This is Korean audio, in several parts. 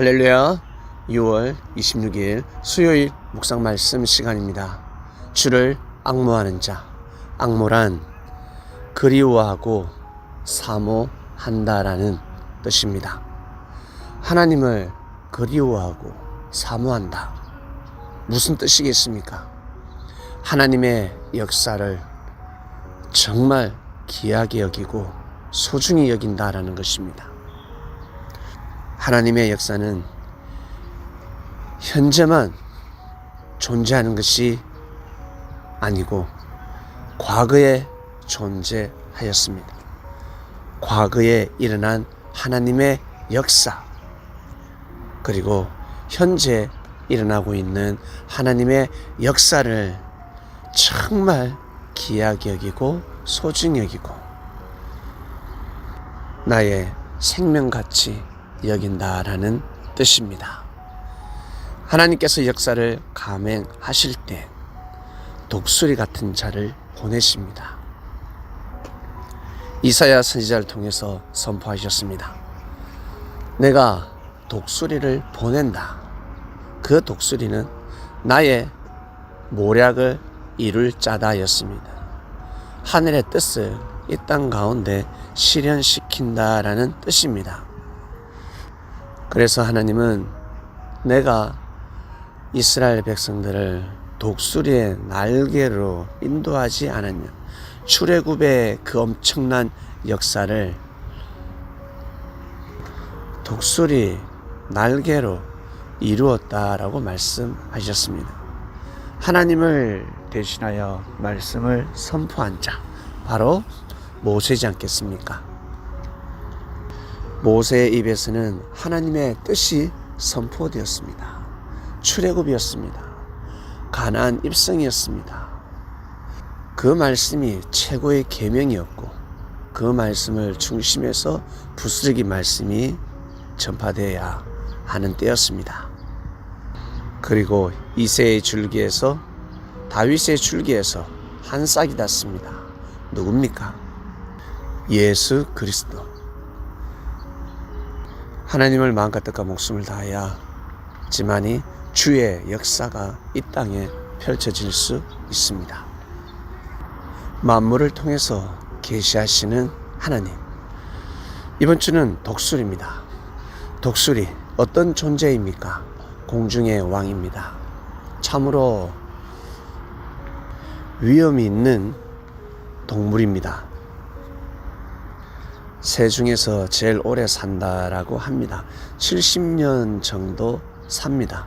할렐루야. 6월 26일 수요일 묵상 말씀 시간입니다. 주를 앙모하는 자. 앙모란 그리워하고 사모한다라는 뜻입니다. 하나님을 그리워하고 사모한다. 무슨 뜻이겠습니까? 하나님의 역사를 정말 귀하게 여기고 소중히 여긴다라는 것입니다. 하나님의 역사는 현재만 존재하는 것이 아니고 과거에 존재하였습니다. 과거에 일어난 하나님의 역사, 그리고 현재 일어나고 있는 하나님의 역사를 정말 귀하게 여기고 소중히 여기고 나의 생명같이 여긴다라는 뜻입니다. 하나님께서 역사를 감행하실 때 독수리 같은 자를 보내십니다. 이사야 선지자를 통해서 선포하셨습니다. 내가 독수리를 보낸다. 그 독수리는 나의 모략을 이룰 자다였습니다. 하늘의 뜻을 이 땅 가운데 실현시킨다라는 뜻입니다. 그래서 하나님은 내가 이스라엘 백성들을 독수리의 날개로 인도하지 않았냐. 출애굽의 그 엄청난 역사를 독수리 날개로 이루었다라고 말씀하셨습니다. 하나님을 대신하여 말씀을 선포한 자, 바로 모세지 않겠습니까? 모세의 입에서는 하나님의 뜻이 선포되었습니다. 출애굽이었습니다. 가나안 입성이었습니다. 그 말씀이 최고의 계명이었고 그 말씀을 중심에서 부스러기 말씀이 전파되어야 하는 때였습니다. 그리고 이새의 줄기에서 다윗의 줄기에서 한 싹이 닿습니다. 누굽니까? 예수 그리스도. 하나님을 마음과 뜻과 목숨을 다하여지만이 주의 역사가 이 땅에 펼쳐질 수 있습니다. 만물을 통해서 계시하시는 하나님. 이번 주는 독수리입니다. 독수리, 어떤 존재입니까? 공중의 왕입니다. 참으로 위험이 있는 동물입니다. 새 중에서 제일 오래 산다라고 합니다. 70년 정도 삽니다.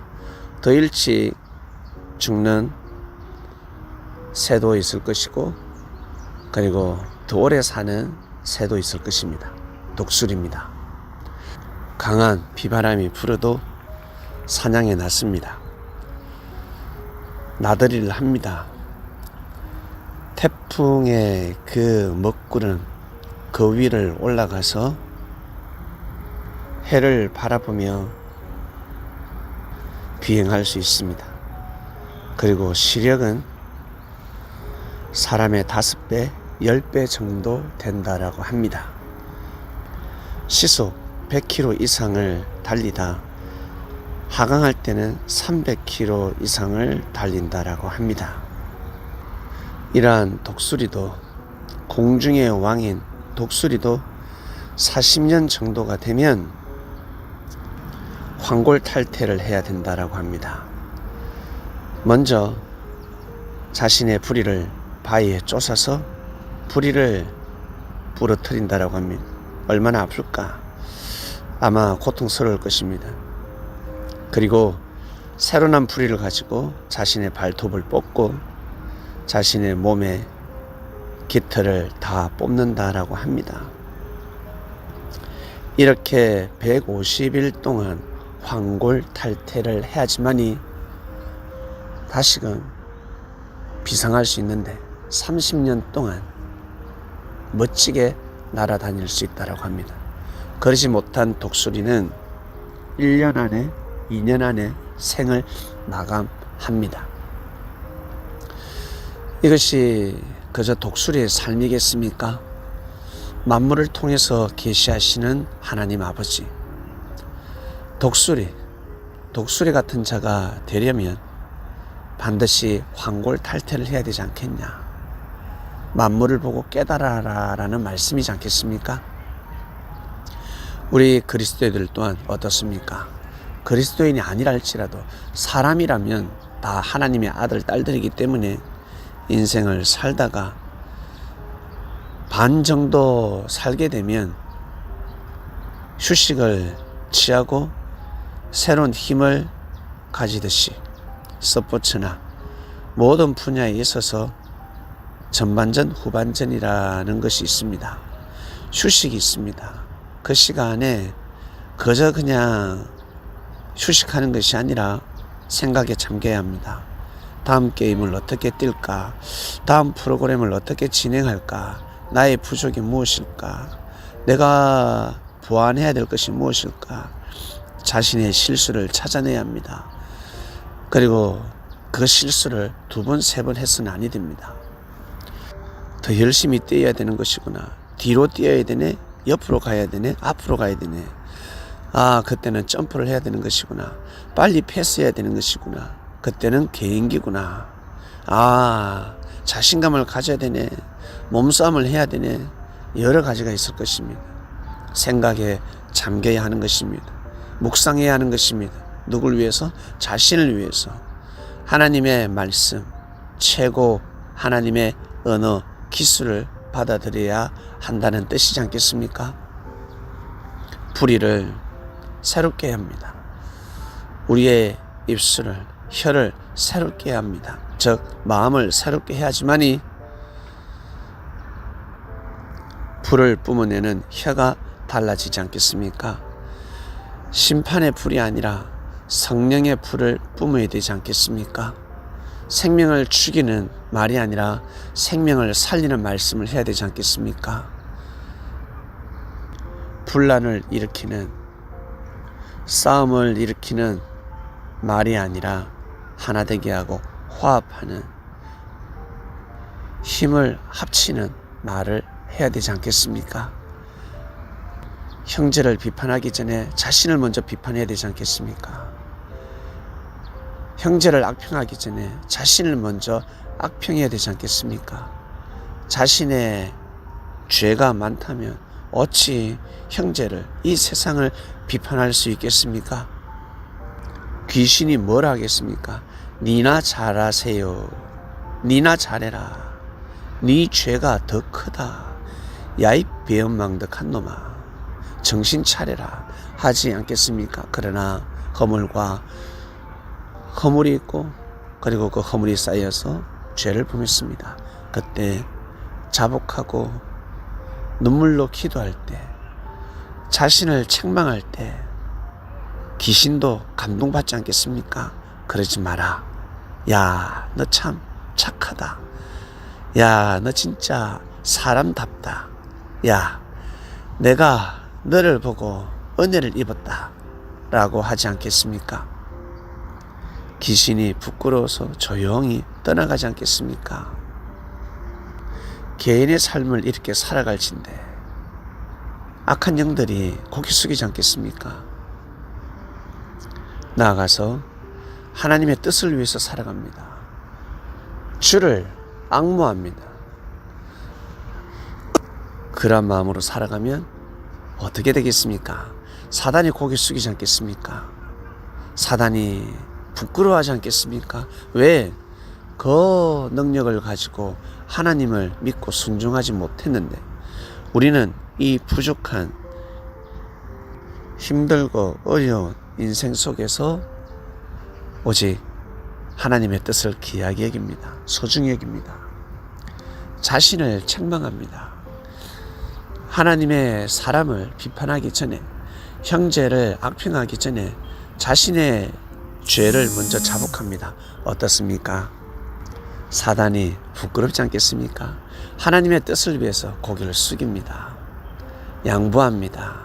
더 일찍 죽는 새도 있을 것이고, 그리고 더 오래 사는 새도 있을 것입니다. 독수리입니다. 강한 비바람이 불어도 사냥에 나섭니다. 나들이를 합니다. 태풍의 그 먹구름 그 위를 올라가서 해를 바라보며 비행할 수 있습니다. 그리고 시력은 사람의 5배, 10배 정도 된다라고 합니다. 시속 100km 이상을 달리다 하강할 때는 300km 이상을 달린다라고 합니다. 이러한 독수리도, 공중의 왕인 독수리도 40년 정도가 되면 황골탈퇴를 해야 된다라고 합니다. 먼저 자신의 부리를 바위에 쫓아서 부리를 부러뜨린다라고 합니다. 얼마나 아플까? 아마 고통스러울 것입니다. 그리고 새로 난 부리를 가지고 자신의 발톱을 뽑고 자신의 몸에 깃털을 다 뽑는다라고 합니다. 이렇게 150일 동안 황골탈퇴를 해야지만이 다시금 비상할 수 있는데 30년 동안 멋지게 날아다닐 수 있다고 합니다. 그러지 못한 독수리는 1년 안에 2년 안에 생을 마감합니다. 이것이 그저 독수리의 삶이겠습니까? 만물을 통해서 계시하시는 하나님 아버지, 독수리 같은 자가 되려면 반드시 황골탈퇴를 해야 되지 않겠냐. 만물을 보고 깨달아라 라는 말씀이지 않겠습니까? 우리 그리스도인들 또한 어떻습니까? 그리스도인이 아니라 할지라도 사람이라면 다 하나님의 아들, 딸들이기 때문에 인생을 살다가 반 정도 살게 되면 휴식을 취하고 새로운 힘을 가지듯이 스포츠나 모든 분야에 있어서 전반전, 후반전이라는 것이 있습니다. 휴식이 있습니다. 그 시간에 그저 그냥 휴식하는 것이 아니라 생각에 잠겨야 합니다. 다음 게임을 어떻게 뛸까? 다음 프로그램을 어떻게 진행할까? 나의 부족이 무엇일까? 내가 보완해야 될 것이 무엇일까? 자신의 실수를 찾아내야 합니다. 그리고 그 실수를 2번, 3번 해서는 아니 됩니다. 더 열심히 뛰어야 되는 것이구나. 뒤로 뛰어야 되네? 옆으로 가야 되네? 앞으로 가야 되네? 그때는 점프를 해야 되는 것이구나. 빨리 패스해야 되는 것이구나. 그때는 개인기구나. 자신감을 가져야 되네. 몸싸움을 해야 되네. 여러 가지가 있을 것입니다. 생각에 잠겨야 하는 것입니다. 묵상해야 하는 것입니다. 누굴 위해서? 자신을 위해서. 하나님의 말씀, 최고 하나님의 언어, 기술을 받아들여야 한다는 뜻이지 않겠습니까? 불의를 새롭게 해야 합니다. 우리의 입술을, 혀를 새롭게 해야 합니다. 즉 마음을 새롭게 해야지만이 불을 뿜어내는 혀가 달라지지 않겠습니까? 심판의 불이 아니라 성령의 불을 뿜어야 되지 않겠습니까? 생명을 죽이는 말이 아니라 생명을 살리는 말씀을 해야 되지 않겠습니까? 분란을 일으키는, 싸움을 일으키는 말이 아니라 하나 되게 하고 화합하는, 힘을 합치는 말을 해야 되지 않겠습니까? 형제를 비판하기 전에 자신을 먼저 비판해야 되지 않겠습니까? 형제를 악평하기 전에 자신을 먼저 악평해야 되지 않겠습니까? 자신의 죄가 많다면 어찌 형제를, 이 세상을 비판할 수 있겠습니까? 귀신이 뭘 하겠습니까? 니나 잘하세요. 니나 잘해라. 네 죄가 더 크다. 야이 배은망덕한 놈아, 정신 차려라 하지 않겠습니까? 그러나 허물이 있고, 그리고 그 허물이 쌓여서 죄를 범했습니다. 그때 자복하고 눈물로 기도할 때, 자신을 책망할 때 귀신도 감동받지 않겠습니까? 그러지 마라. 야, 너 참 착하다. 야, 너 진짜 사람답다. 야, 내가 너를 보고 은혜를 입었다 라고 하지 않겠습니까? 귀신이 부끄러워서 조용히 떠나가지 않겠습니까? 개인의 삶을 이렇게 살아갈진데 악한 영들이 고개 숙이지 않겠습니까? 나아가서 하나님의 뜻을 위해서 살아갑니다. 주를 앙모합니다. 그런 마음으로 살아가면 어떻게 되겠습니까? 사단이 고개 숙이지 않겠습니까? 사단이 부끄러워하지 않겠습니까? 왜? 그 능력을 가지고 하나님을 믿고 순종하지 못했는데, 우리는 이 부족한, 힘들고 어려운 인생 속에서 오직 하나님의 뜻을 귀하게 여깁니다. 소중히 여깁니다. 자신을 책망합니다. 하나님의 사람을 비판하기 전에, 형제를 악평하기 전에 자신의 죄를 먼저 자복합니다. 어떻습니까? 사단이 부끄럽지 않겠습니까? 하나님의 뜻을 위해서 고개를 숙입니다. 양보합니다.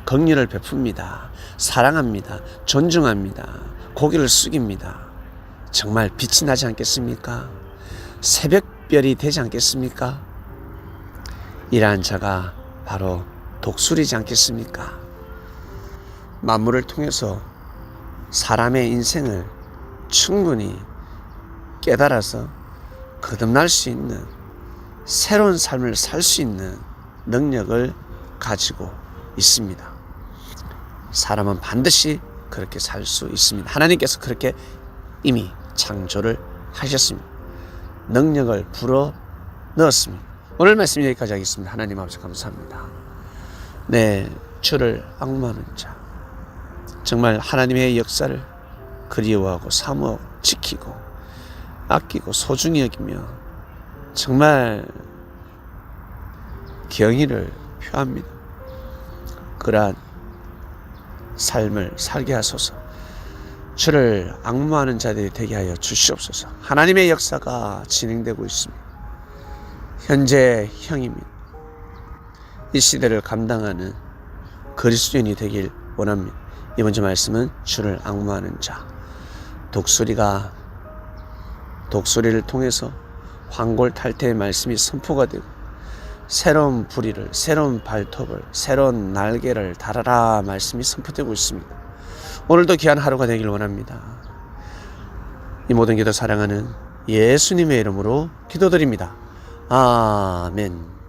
긍휼을 베풉니다. 사랑합니다. 존중합니다. 고개를 숙입니다. 정말 빛이 나지 않겠습니까? 새벽별이 되지 않겠습니까? 이러한 자가 바로 독수리지 않겠습니까? 만물을 통해서 사람의 인생을 충분히 깨달아서 거듭날 수 있는 새로운 삶을 살 수 있는 능력을 가지고 있습니다. 사람은 반드시 그렇게 살 수 있습니다. 하나님께서 그렇게 이미 창조를 하셨습니다. 능력을 불어 넣었습니다. 오늘 말씀 여기까지 하겠습니다. 하나님 아버지 감사합니다. 네, 주를 앙모하는 자, 정말 하나님의 역사를 그리워하고 사모하고 지키고 아끼고 소중히 여기며 정말 경의를 표합니다. 그러한 삶을 살게 하소서. 주를 앙모하는 자들이 되게 하여 주시옵소서. 하나님의 역사가 진행되고 있습니다. 현재 형입니다. 이 시대를 감당하는 그리스도인이 되길 원합니다. 이번 주 말씀은 주를 앙모하는 자, 독수리를 통해서 황골탈태의 말씀이 선포가 되고 새로운 부리를, 새로운 발톱을, 새로운 날개를 달아라 말씀이 선포되고 있습니다. 오늘도 귀한 하루가 되길 원합니다. 이 모든 기도 사랑하는 예수님의 이름으로 기도드립니다. 아멘.